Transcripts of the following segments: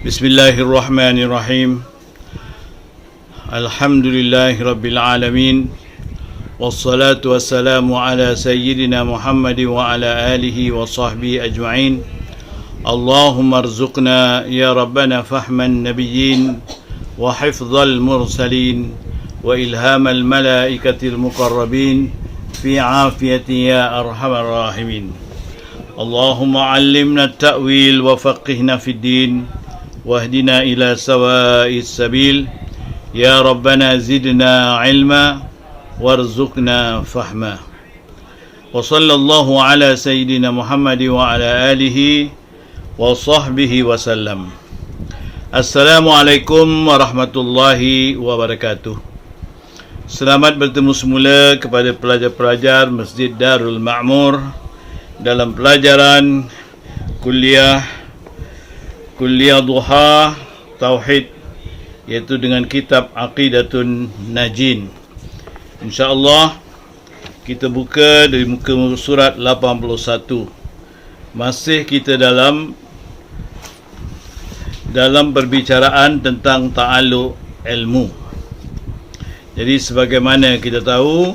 Bismillahirrahmanirrahim. Alhamdulillahi Rabbil Alamin. Wassalatu wassalamu ala sayyidina Muhammad wa ala alihi wa sahbihi ajma'in. Allahumma arzuqna ya Rabbana fahman nabiyyin wa hifzal mursalin wa ilhamal malaikatil muqarrabin fi afiyati ya arhamar rahimin. Allahumma allimna at-ta'wil wa faqihna fid din wahdina ila sawa'is sabil. Ya Rabbana zidna ilma warzuqna fahma. Wa sallallahu ala sayyidina Muhammad wa ala alihi wa sahbihi wa sallam. Assalamualaikum warahmatullahi wabarakatuh. Selamat bertemu semula kepada pelajar-pelajar Masjid Darul Ma'mur dalam pelajaran kuliah Duha Tauhid, iaitu dengan kitab Aqidatun Najin. InsyaAllah kita buka dari muka surat 81. Masih kita dalam perbicaraan tentang ta'alluq ilmu. Jadi sebagaimana kita tahu,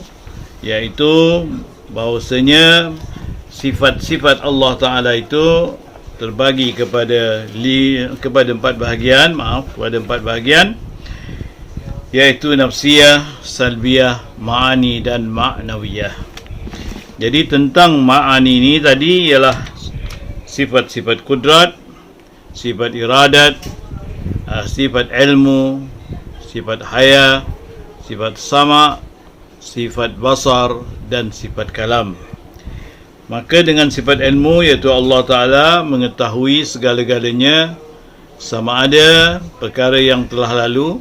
iaitu bahawasanya sifat-sifat Allah Ta'ala itu terbagi kepada empat bahagian, iaitu nafsiyah, salbiyah, ma'ani dan ma'nawiyah. Jadi tentang ma'ani ini tadi ialah sifat-sifat kudrat, sifat iradat, sifat ilmu, sifat haya, sifat sama, sifat basar dan sifat kalam. Maka dengan sifat ilmu, iaitu Allah Ta'ala mengetahui segala-galanya, sama ada perkara yang telah lalu,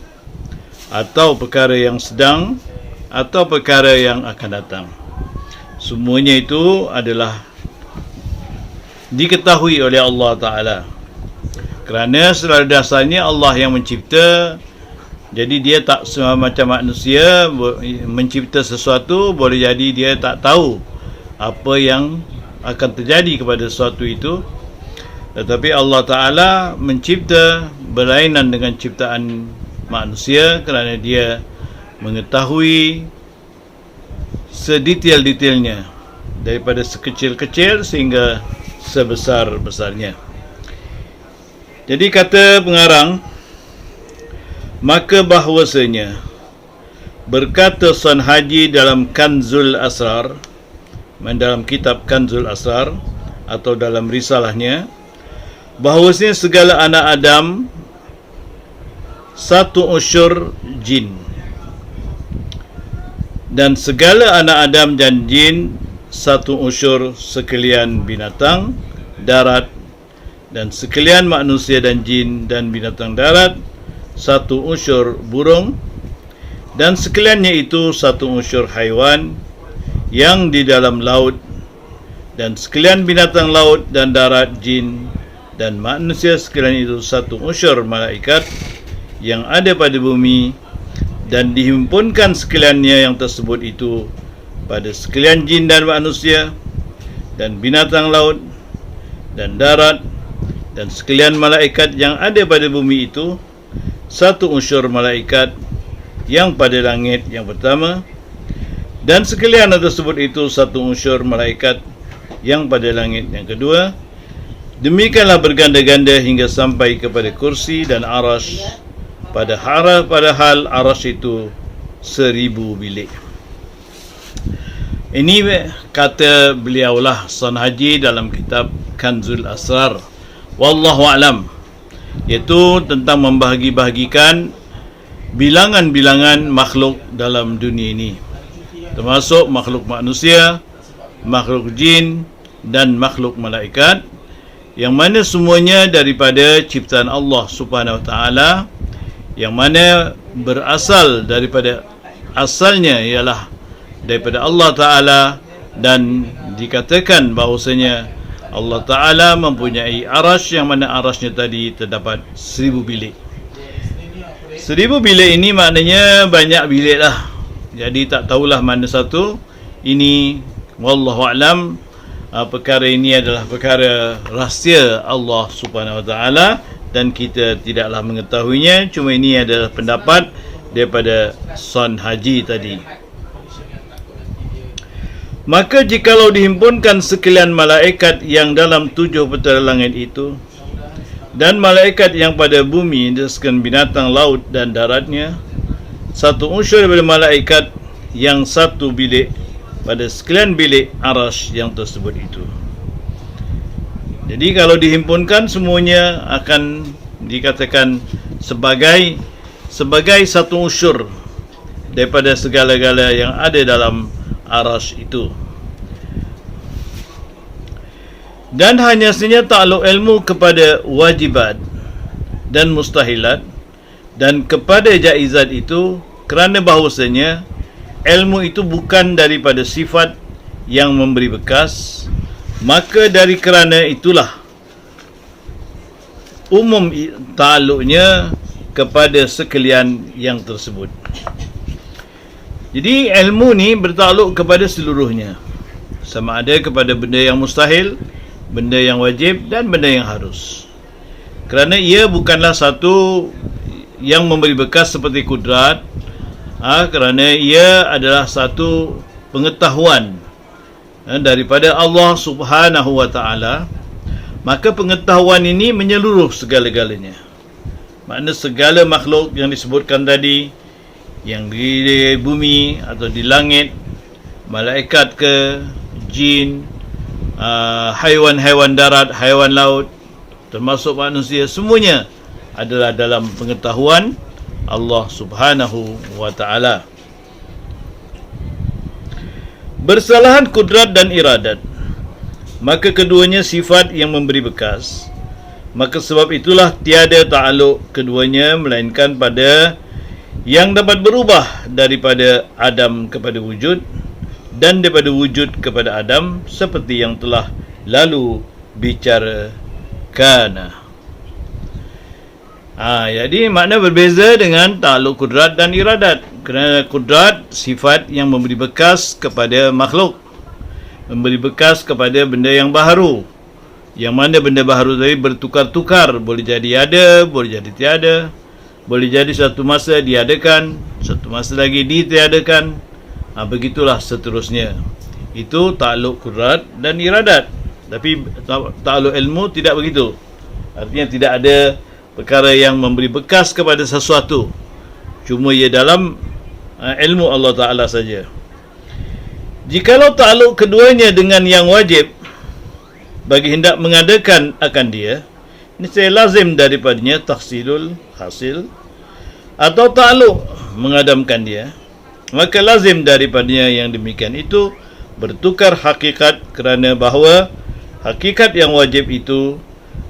atau perkara yang sedang, atau perkara yang akan datang. Semuanya itu adalah diketahui oleh Allah Ta'ala. Kerana secara dasarnya Allah yang mencipta. Jadi dia tak macam manusia mencipta sesuatu, boleh jadi dia tak tahu apa yang akan terjadi kepada sesuatu itu. Tetapi Allah Ta'ala mencipta berlainan dengan ciptaan manusia, kerana dia mengetahui sedetail-detailnya, daripada sekecil-kecil sehingga sebesar-besarnya. Jadi kata pengarang, maka bahawasanya berkata San Haji dalam Kanzul Asrar, dalam kitab Kanzul Asrar atau dalam risalahnya, bahawasanya segala anak Adam satu unsur jin, dan segala anak Adam dan jin satu unsur sekalian binatang darat, dan sekalian manusia dan jin dan binatang darat satu unsur burung, dan sekaliannya itu satu unsur haiwan yang di dalam laut, dan sekalian binatang laut dan darat, jin dan manusia sekalian itu satu unsur malaikat yang ada pada bumi, dan dihimpunkan sekaliannya yang tersebut itu pada sekalian jin dan manusia dan binatang laut dan darat, dan sekalian malaikat yang ada pada bumi itu satu unsur malaikat yang pada langit yang pertama, dan sekalian tersebut itu satu unsur malaikat yang pada langit yang kedua. Demikianlah berganda-ganda hingga sampai kepada kursi dan arash, pada hal arash itu 1000 bilik. Ini kata beliaulah San Haji dalam kitab Kanzul Asrar. Wallahu a'lam, iaitu tentang membahagi-bahagikan bilangan-bilangan makhluk dalam dunia ini, termasuk makhluk manusia, makhluk jin dan makhluk malaikat, yang mana semuanya daripada ciptaan Allah Subhanahu Wa Taala, yang mana berasal daripada asalnya ialah daripada Allah Ta'ala, dan dikatakan bahawasanya Allah Ta'ala mempunyai arash, yang mana arashnya tadi terdapat 1000 bilik. 1000 bilik ini maknanya banyak bilik lah. Jadi tak tahulah mana satu. Ini wallahu a'lam, perkara ini adalah perkara rahsia Allah Subhanahu Wa Taala, dan kita tidaklah mengetahuinya. Cuma ini adalah pendapat daripada Son Haji tadi. Maka jikalau dihimpunkan sekalian malaikat yang dalam 7 petala langit itu, dan malaikat yang pada bumi, dan sekalian binatang laut dan daratnya, satu unsur daripada malaikat yang satu bilik pada sekalian bilik arasy yang tersebut itu. Jadi kalau dihimpunkan, semuanya akan dikatakan sebagai satu unsur daripada segala-gala yang ada dalam arasy itu. Dan hanya saja takluk ilmu kepada wajibat dan mustahilat dan kepada jaizat itu, kerana bahawasanya ilmu itu bukan daripada sifat yang memberi bekas, maka dari kerana itulah umum takluknya kepada sekalian yang tersebut. Jadi ilmu ni bertakluk kepada seluruhnya, sama ada kepada benda yang mustahil, benda yang wajib dan benda yang harus. Kerana ia bukanlah satu yang memberi bekas seperti kudrat, kerana ia adalah satu pengetahuan daripada Allah Subhanahu wa ta'ala. Maka pengetahuan ini menyeluruh segala-galanya. Makna segala makhluk yang disebutkan tadi, yang di bumi atau di langit, malaikat ke, jin, haiwan-haiwan darat, haiwan laut, termasuk manusia, semuanya adalah dalam pengetahuan Allah Subhanahu wa ta'ala. Bersalahan kudrat dan iradat, maka keduanya sifat yang memberi bekas. Maka sebab itulah tiada ta'aluk keduanya melainkan pada yang dapat berubah daripada Adam kepada wujud dan daripada wujud kepada Adam, seperti yang telah lalu bicarakan. Jadi makna berbeza dengan ta'aluk kudrat dan iradat. Kerana kudrat sifat yang memberi bekas kepada makhluk, memberi bekas kepada benda yang baharu, yang mana benda baharu tadi bertukar-tukar, boleh jadi ada, boleh jadi tiada, boleh jadi satu masa diadakan, satu masa lagi ditiadakan, begitulah seterusnya. Itu ta'aluk kudrat dan iradat. Tapi ta'aluk ilmu tidak begitu. Artinya tidak ada perkara yang memberi bekas kepada sesuatu, cuma ia dalam ilmu Allah Ta'ala saja. Jikalau ta'aluk keduanya dengan yang wajib bagi hendak mengadakan akan dia, niscaya lazim daripadanya tahsilul hasil, atau ta'aluk mengadamkan dia, maka lazim daripadanya yang demikian itu bertukar hakikat, kerana bahawa hakikat yang wajib itu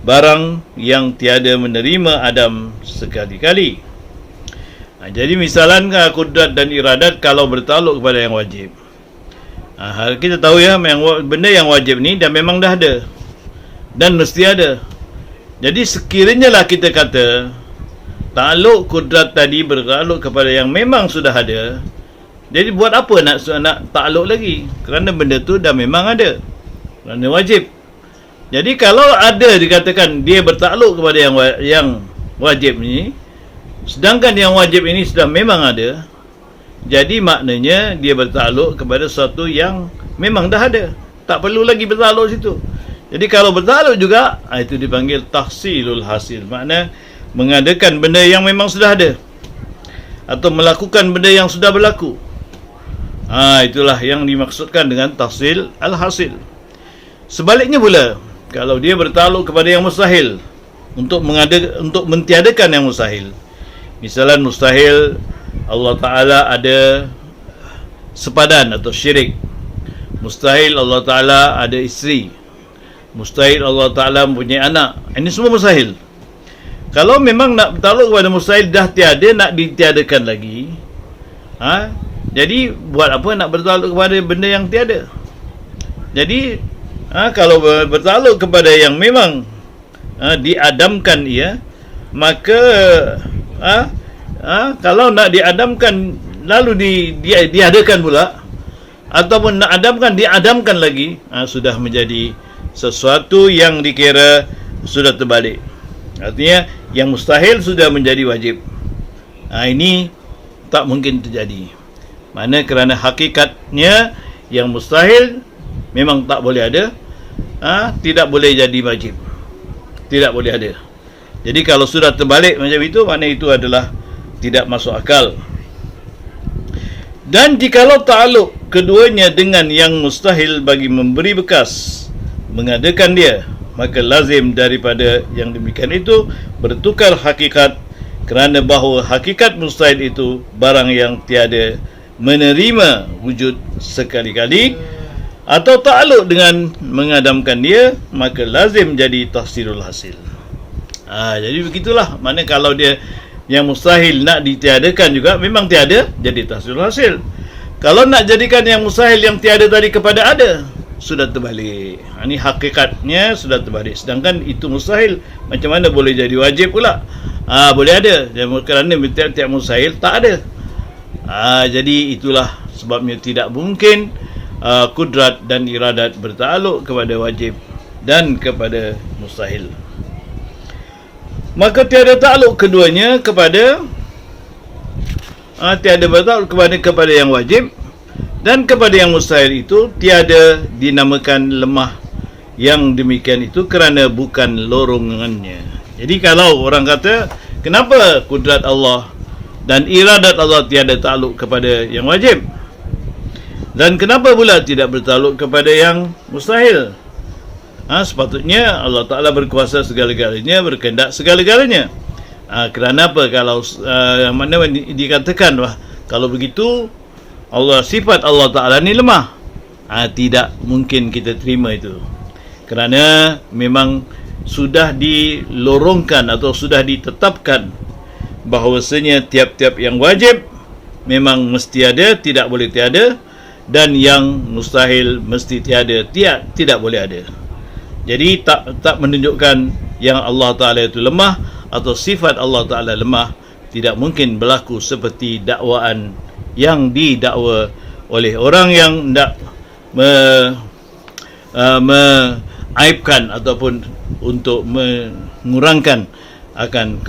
barang yang tiada menerima Adam sekali-kali. Jadi misalan kudrat dan iradat kalau bertakluk kepada yang wajib, kita tahu ya, benda yang wajib ni dah memang dah ada dan mesti ada. Jadi sekiranya lah kita kata takluk kudrat tadi bertakluk kepada yang memang sudah ada, jadi buat apa nak takluk lagi? Kerana benda tu dah memang ada, kerana wajib. Jadi kalau ada dikatakan dia bertakluk kepada yang wajib ni, sedangkan yang wajib ini sudah memang ada, jadi maknanya dia bertakluk kepada sesuatu yang memang dah ada, tak perlu lagi bertakluk situ. Jadi kalau bertakluk juga, itu dipanggil tahsilul hasil, makna mengadakan benda yang memang sudah ada, atau melakukan benda yang sudah berlaku. Itulah yang dimaksudkan dengan tahsil al-hasil. Sebaliknya pula, kalau dia bertakluk kepada yang mustahil, untuk mentiadakan yang mustahil. Misalan mustahil Allah Ta'ala ada sepadan atau syirik, mustahil Allah Ta'ala ada isteri, mustahil Allah Ta'ala mempunyai anak. Ini semua mustahil. Kalau memang nak bertakluk kepada mustahil dah tiada, nak ditiadakan lagi, jadi buat apa nak bertakluk kepada benda yang tiada? Jadi kalau bertakluk kepada yang memang diadamkan ia, maka kalau nak diadamkan lalu diadakan pula, ataupun nak adamkan diadamkan lagi, sudah menjadi sesuatu yang dikira sudah terbalik. Artinya yang mustahil sudah menjadi wajib. Ini tak mungkin terjadi. Mana kerana hakikatnya yang mustahil memang tak boleh ada, tidak boleh jadi wajib, tidak boleh ada. Jadi kalau sudah terbalik macam itu, mana itu adalah tidak masuk akal. Dan jikalau ta'aluk keduanya dengan yang mustahil bagi memberi bekas mengadakan dia, maka lazim daripada yang demikian itu bertukar hakikat, kerana bahawa hakikat mustahil itu barang yang tiada menerima wujud sekali-kali, atau ta'aluk dengan mengadamkan dia, maka lazim jadi tahsilul hasil. Jadi begitulah. Mana kalau dia yang mustahil nak ditiadakan juga, memang tiada, jadi tahsilul hasil. Kalau nak jadikan yang mustahil yang tiada tadi kepada ada, sudah terbalik. Ini hakikatnya sudah terbalik. Sedangkan itu mustahil, macam mana boleh jadi wajib pula? Boleh ada. Kerana tiap-tiap mustahil tak ada. Jadi itulah sebabnya tidak mungkin kudrat dan iradat bertakluk kepada wajib dan kepada mustahil. Maka tiada takluk keduanya kepada tiada bertakluk kepada yang wajib dan kepada yang mustahil itu tiada dinamakan lemah. Yang demikian itu kerana bukan lorongannya. Jadi kalau orang kata, kenapa kudrat Allah dan iradat Allah tiada takluk kepada yang wajib, dan kenapa pula tidak bertakluk kepada yang mustahil? Sepatutnya Allah Ta'ala berkuasa segala-galanya, berkehendak segala-galanya. Kerana apa? Kalau mana dikatakan, kalau begitu sifat Allah Ta'ala ni lemah, tidak mungkin kita terima itu. Kerana memang sudah dilorongkan atau sudah ditetapkan bahawasanya tiap-tiap yang wajib memang mesti ada, tidak boleh tiada, dan yang mustahil mesti tiada, tidak boleh ada. Jadi tak menunjukkan yang Allah Ta'ala itu lemah atau sifat Allah Ta'ala lemah. Tidak mungkin berlaku seperti dakwaan yang didakwa oleh orang yang hendak mengaibkan ataupun untuk mengurangkan akan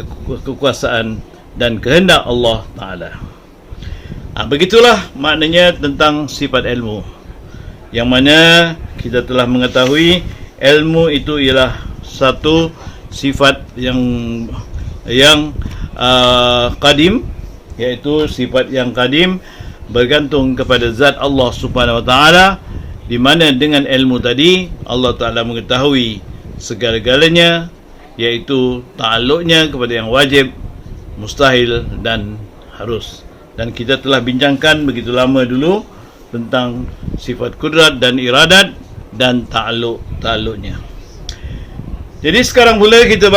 kekuasaan dan kehendak Allah Ta'ala. Begitulah maknanya tentang sifat ilmu, yang mana kita telah mengetahui ilmu itu ialah satu sifat yang qadim, iaitu sifat yang qadim bergantung kepada zat Allah Subhanahu Wa Taala, di mana dengan ilmu tadi Allah Taala mengetahui segala-galanya, iaitu ta'alluqnya kepada yang wajib, mustahil dan harus. Dan kita telah bincangkan begitu lama dulu tentang sifat kudrat dan iradat dan ta'alluqnya. Jadi sekarang pula kita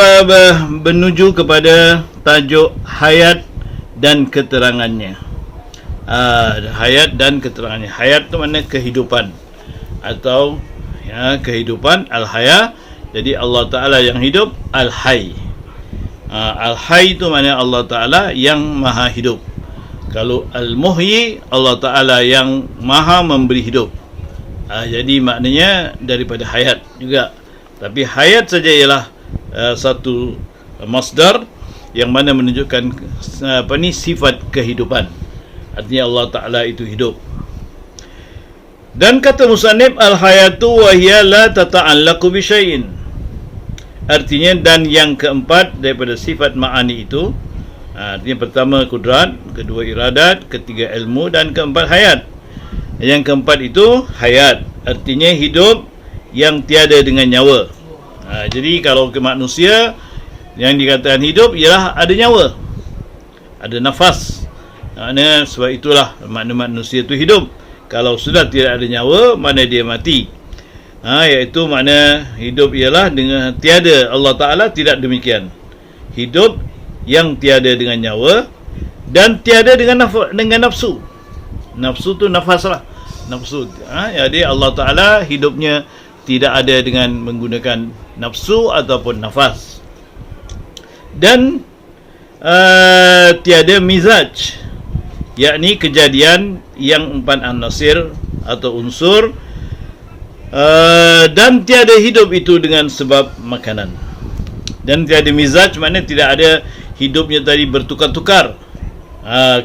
menuju kepada tajuk hayat dan keterangannya. Hayat dan keterangannya. Hayat itu makna kehidupan, atau kehidupan, al-haya. Jadi Allah Ta'ala yang hidup, al-hay. Al-hay itu makna Allah Ta'ala yang maha hidup. Kalau al-muhyi, Allah Ta'ala yang maha memberi hidup. Jadi maknanya daripada hayat juga. Tapi hayat saja ialah satu masdar yang mana menunjukkan sifat kehidupan. Artinya Allah Ta'ala itu hidup. Dan kata musannif, al-hayatu wa hiya la tata'allaqu bi syai'in. Artinya, dan yang keempat daripada sifat ma'ani itu, artinya pertama kudrat, kedua iradat, ketiga ilmu, dan keempat hayat. Yang keempat itu hayat, artinya hidup yang tiada dengan nyawa. Jadi kalau ke manusia yang dikatakan hidup ialah ada nyawa, ada nafas. Sebab itulah makna manusia itu hidup. Kalau sudah tidak ada nyawa, mana dia mati. Iaitu makna hidup ialah dengan tiada. Allah Ta'ala tidak demikian. Hidup yang tiada dengan nyawa dan tiada dengan nafsu. Nafsu tu nafas lah. Nafsu. Jadi Allah Ta'ala hidupnya tidak ada dengan menggunakan nafsu ataupun nafas. Dan tiada mizaj, yakni kejadian yang empat an-nasir atau unsur, dan tiada hidup itu dengan sebab makanan. Dan tiada mizaj maknanya tidak ada hidupnya tadi bertukar-tukar.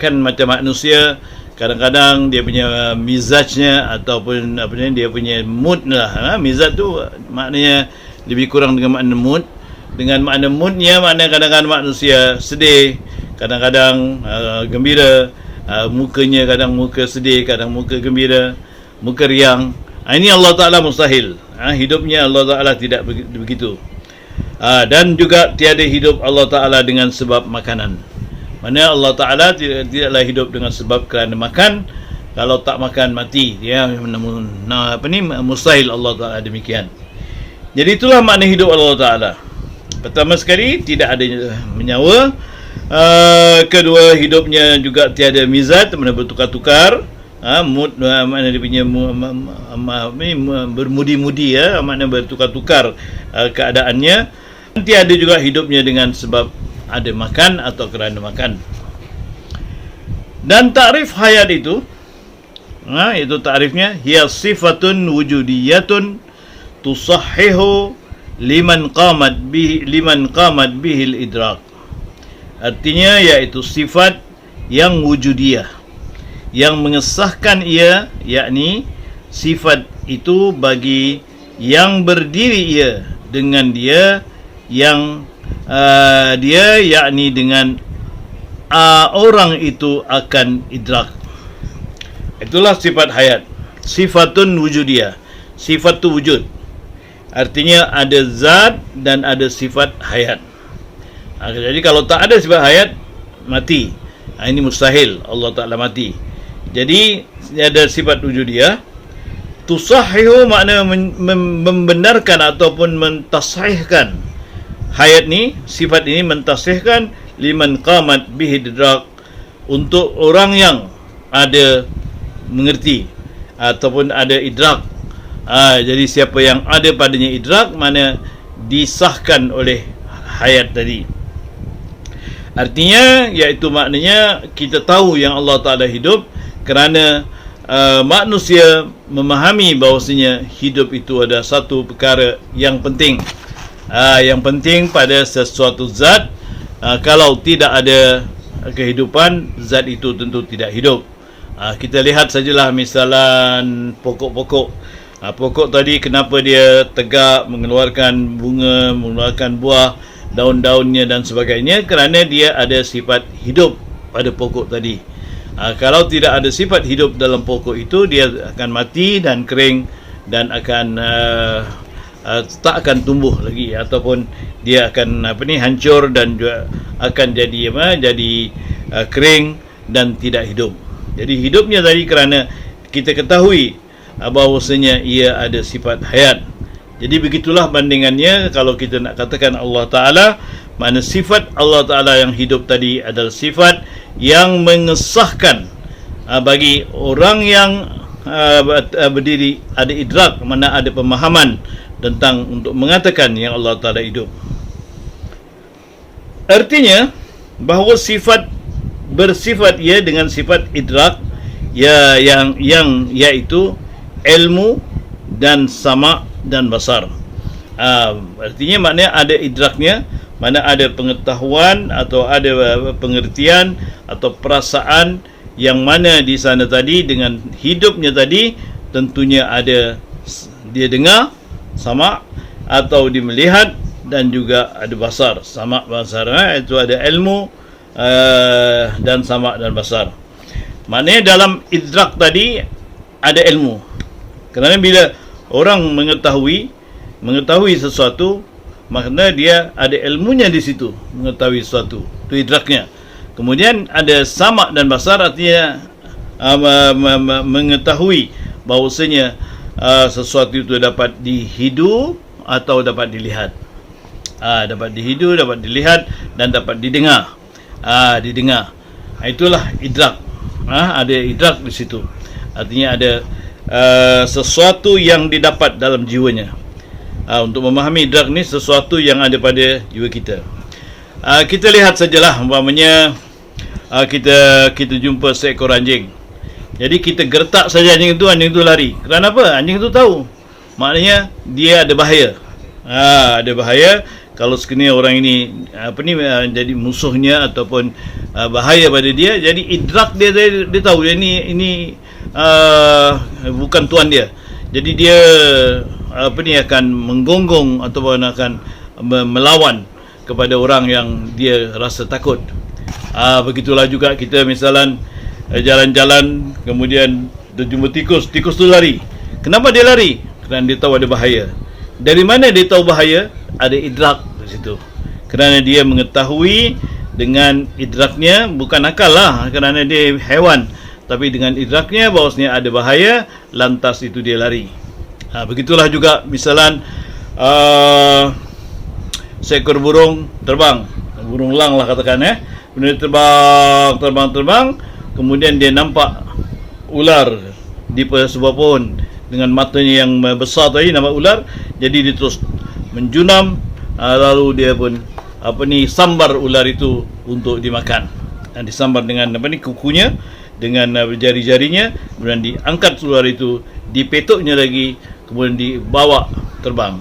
Kan macam manusia, kadang-kadang dia punya mizajnya ataupun apa ni, dia punya mood lah. Mizaj tu maknanya lebih kurang dengan makna mood. Dengan makna moodnya maknanya kadang-kadang manusia sedih, kadang-kadang gembira, mukanya kadang muka sedih, kadang muka gembira, muka riang. Ini Allah Ta'ala mustahil. Hidupnya Allah Ta'ala tidak begitu. Dan juga tiada hidup Allah Ta'ala dengan sebab makanan. Mana Allah Ta'ala tidaklah hidup dengan sebab kerana makan. Kalau tak makan mati. Dia mustahil Allah Ta'ala demikian. Jadi itulah makna hidup Allah Ta'ala. Pertama sekali, tidak ada menyawa. Kedua, hidupnya juga tiada mizat, mana bertukar-tukar. Mood, makna dia punya bermudi-mudi, makna bertukar-tukar keadaannya. Tiada juga hidupnya dengan sebab ada makan atau kerana makan. Dan takrif hayat itu, itu takrifnya, hiya sifatun wujudiyatun tusahhihu liman qamat bihil idrak. Artinya iaitu sifat yang wujudiyah, yang mengesahkan ia, yakni sifat itu bagi yang berdiri ia dengan dia, yang dia yakni dengan orang itu akan idrak. Itulah sifat hayat. Sifatun wujudiyah. Sifat tu wujud. Artinya ada zat dan ada sifat hayat. Jadi kalau tak ada sifat hayat, mati. Ini mustahil Allah Ta'ala mati. Jadi ada sifat wujudiyah. Tusahhihu makna membenarkan ataupun mentasihkan. Hayat ni, sifat ini mentasihkan liman qamat bihi idrak, untuk orang yang ada mengerti ataupun ada idrak. Jadi siapa yang ada padanya idrak, mana disahkan oleh hayat tadi. Artinya iaitu maknanya kita tahu yang Allah Ta'ala hidup kerana manusia memahami bahawasanya hidup itu ada satu perkara yang penting. Yang penting pada sesuatu zat. Kalau tidak ada kehidupan, zat itu tentu tidak hidup. Kita lihat sajalah misalan pokok-pokok. Pokok tadi kenapa dia tegak, mengeluarkan bunga, mengeluarkan buah, daun-daunnya dan sebagainya, kerana dia ada sifat hidup pada pokok tadi. Kalau tidak ada sifat hidup dalam pokok itu, dia akan mati dan kering dan akan tak akan tumbuh lagi, ataupun dia akan hancur dan juga akan jadi kering dan tidak hidup. Jadi hidupnya tadi kerana kita ketahui bahawasanya ia ada sifat hayat. Jadi begitulah bandingannya kalau kita nak katakan Allah Ta'ala, mana sifat Allah Ta'ala yang hidup tadi adalah sifat yang mengesahkan bagi orang yang berdiri, ada idrak, mana ada pemahaman tentang untuk mengatakan yang Allah Ta'ala hidup. Artinya bahawa sifat bersifat ia dengan sifat idrak, yang iaitu ilmu dan sama dan basar. Artinya maknanya ada idraknya, mana ada pengetahuan atau ada pengertian atau perasaan, yang mana di sana tadi dengan hidupnya tadi tentunya ada dia dengar, sama, atau dia melihat, dan juga ada basar. Sama basar, itu ada ilmu dan sama dan basar. Maknanya dalam idrak tadi ada ilmu. Kerana bila orang mengetahui sesuatu, maknanya dia ada ilmunya di situ, mengetahui sesuatu, itu idraknya. Kemudian ada sama dan basar, artinya mengetahui bahawasanya sesuatu itu dapat dihidu atau dapat dilihat. Dapat dihidu, dapat dilihat, dan dapat didengar. Itulah idrak. Ada idrak di situ. Artinya ada sesuatu yang didapat dalam jiwanya. Untuk memahami idrak ni, sesuatu yang ada pada jiwa kita. Kita lihat sajalah, umpamanya kita jumpa seekor anjing. Jadi kita gertak saja anjing itu lari. Kenapa? Anjing itu tahu, maknanya dia ada bahaya. Ada bahaya. kalau sekiranya orang ini jadi musuhnya ataupun bahaya pada dia, jadi idrak dia tahu ini bukan tuan dia. Jadi dia akan menggonggong ataupun akan melawan kepada orang yang dia rasa takut. Begitulah juga kita misalan jalan-jalan, kemudian terjumpa tikus tu lari. Kenapa dia lari? Kerana dia tahu ada bahaya. Dari mana dia tahu bahaya? Ada idrak di situ. Kerana dia mengetahui dengan idraknya, bukan akal lah kerana dia haiwan, tapi dengan idraknya bahawasanya ada bahaya, lantas itu dia lari. Begitulah juga misalan seekor burung terbang, burung elang lah katakan, kemudian terbang, kemudian dia nampak ular di sebuah pohon dengan matanya yang besar tadi, nampak ular, jadi dia terus menjunam, lalu dia pun sambar ular itu untuk dimakan. Dan disambar dengan kukunya, dengan jari-jarinya, kemudian diangkat ular itu, dipetuknya lagi, kemudian dibawa terbang.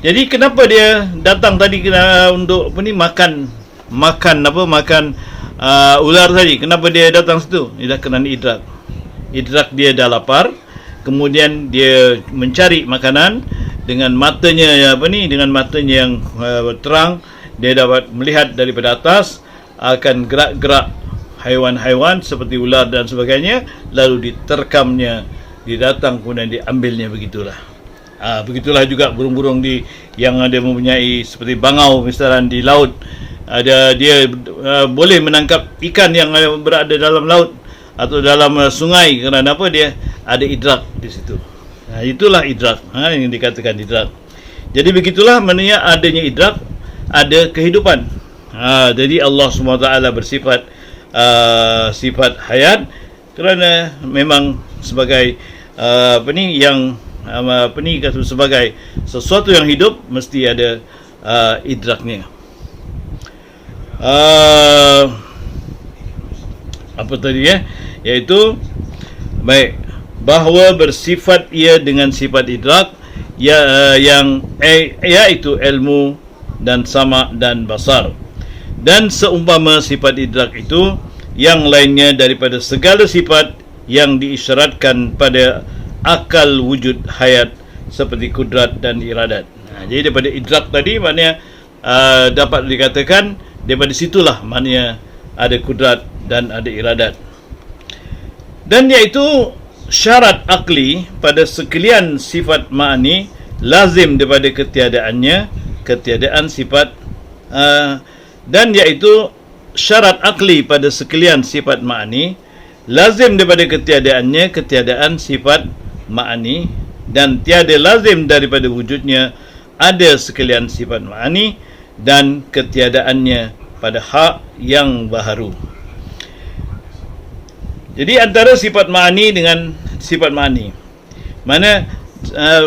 Jadi kenapa dia datang tadi untuk makan ular tadi? Kenapa dia datang situ? Ia kerana idrak. Idrak dia dah lapar, kemudian dia mencari makanan dengan matanya dengan matanya yang terang, dia dapat melihat daripada atas akan gerak-gerak haiwan-haiwan seperti ular dan sebagainya, lalu diterkamnya, didatang kemudian diambilnya. Begitulah juga burung-burung yang ada mempunyai seperti bangau misalnya di laut, dia boleh menangkap ikan yang berada dalam laut atau dalam sungai. Kerana apa? Dia ada idrak di situ. Itulah idrak, yang dikatakan idrak. Jadi begitulah maknanya adanya idrak, ada kehidupan. Jadi Allah SWT bersifat sifat hayat kerana memang sebagai sebagai sesuatu yang hidup mesti ada idraknya. Apa tadi iaitu bahawa bersifat ia dengan sifat idrak iaitu ilmu dan sama dan basar, dan seumpama sifat idrak itu yang lainnya daripada segala sifat yang diisyaratkan pada akal wujud hayat seperti kudrat dan iradat. Jadi daripada idrak tadi maknanya dapat dikatakan daripada situlah maknanya ada kudrat dan ada iradat. Dan iaitu syarat akli pada sekalian sifat ma'ani lazim daripada ketiadaan sifat dan iaitu syarat akli pada sekalian sifat ma'ani lazim daripada ketiadaan sifat ma'ani, dan tiada lazim daripada wujudnya ada sekalian sifat ma'ani dan ketiadaannya pada hak yang baharu. Jadi antara sifat ma'ani dengan sifat ma'ani, mana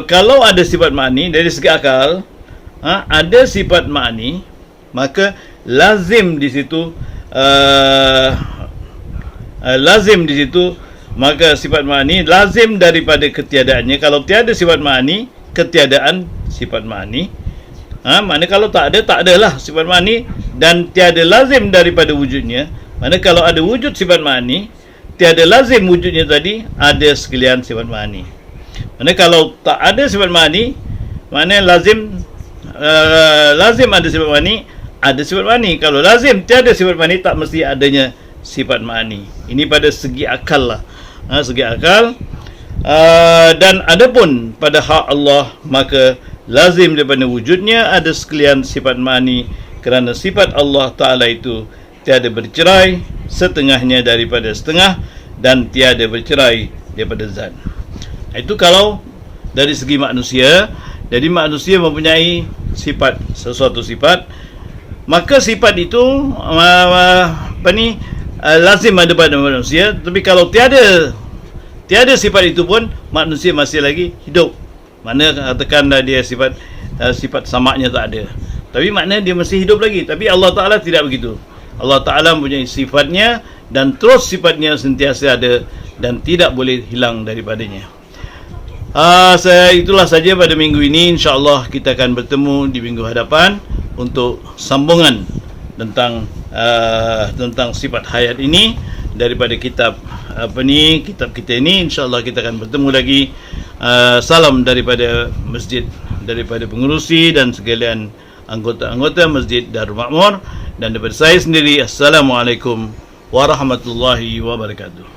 kalau ada sifat ma'ani dari segi akal, ada sifat ma'ani, maka lazim di situ maka sifat ma'ani lazim daripada ketiadaannya. Kalau tiada sifat ma'ani, ketiadaan sifat ma'ani. Mana kalau tak adalah sifat ma'ani, dan tiada lazim daripada wujudnya. Mana kalau ada wujud sifat ma'ani, tiada lazim wujudnya tadi ada sekalian sifat ma'ani. Mana kalau tak ada sifat ma'ani, mana lazim ada sifat ma'ani, ada sifat ma'ani. Kalau lazim tiada sifat ma'ani, tak mesti adanya sifat ma'ani. Ini pada segi akal lah, segi akal. Dan adapun pada hak Allah, maka lazim daripada wujudnya ada sekalian sifat ma'ani, kerana sifat Allah Ta'ala itu tiada bercerai, setengahnya daripada setengah, dan tiada bercerai daripada zat. Itu kalau dari segi manusia. Jadi manusia mempunyai sifat, sesuatu sifat, maka sifat itu lazim ada pada manusia. Tapi kalau tiada sifat itu pun, manusia masih lagi hidup. Mana katakanlah dia sifat samaknya tak ada, tapi maknanya dia masih hidup lagi. Tapi Allah Ta'ala tidak begitu. Allah Ta'ala mempunyai sifatnya, dan terus sifatnya sentiasa ada dan tidak boleh hilang daripadanya. Itulah saja pada minggu ini. InsyaAllah kita akan bertemu di minggu hadapan untuk sambungan tentang sifat hayat ini daripada kitab kitab kita ini. InsyaAllah kita akan bertemu lagi. Salam daripada masjid, daripada pengurusi dan sekalian anggota-anggota Masjid Darul Makmur, dan daripada saya sendiri. Assalamualaikum warahmatullahi wabarakatuh.